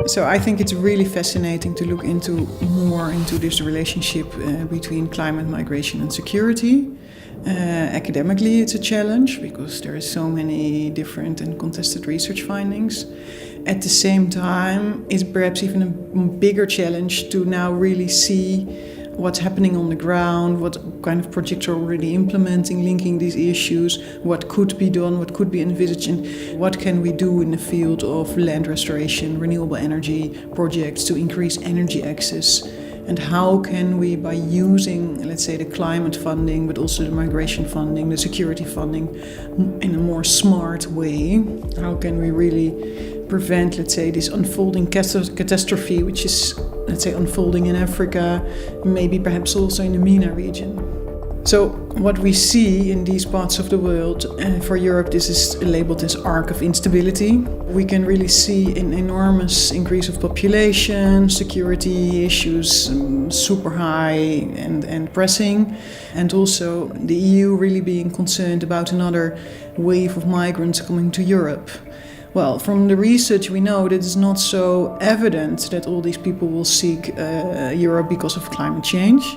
So I think it's really fascinating to look more into this relationship between climate, migration and security. Academically, it's a challenge because there are so many different and contested research findings. At the same time, it's perhaps even a bigger challenge to now really see what's happening on the ground, what kind of projects are already implementing, linking these issues, what could be done, what could be envisaged, and what can we do in the field of land restoration, renewable energy projects to increase energy access. And how can we, by using, let's say, the climate funding, but also the migration funding, the security funding, in a more smart way, how can we really prevent, let's say, this unfolding catastrophe, which is, let's say, unfolding in Africa, maybe perhaps also in the MENA region. So what we see in these parts of the world, for Europe this is labeled as arc of instability. We can really see an enormous increase of population, security issues super high and pressing, and also the EU really being concerned about another wave of migrants coming to Europe. Well, from the research we know that it's not so evident that all these people will seek Europe because of climate change.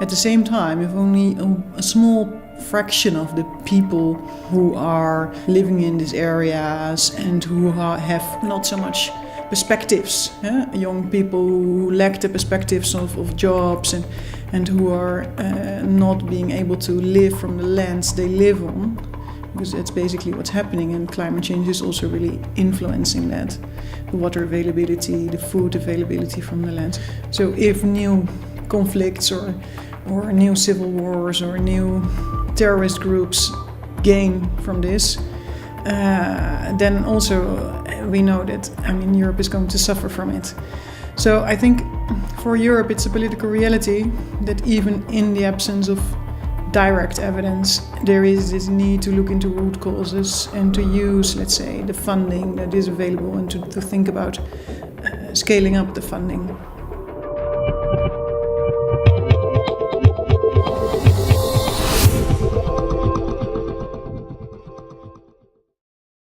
At the same time, if only a small fraction of the people who are living in these areas and who have not so much perspectives, young people who lack the perspectives of jobs and who are not being able to live from the lands they live on, because that's basically what's happening, and climate change is also really influencing that. The water availability, the food availability from the land. So if new conflicts or new civil wars or new terrorist groups gain from this, then also we know that, Europe is going to suffer from it. So I think for Europe it's a political reality that even in the absence of direct evidence, there is this need to look into root causes and to use, let's say, the funding that is available and to think about scaling up the funding.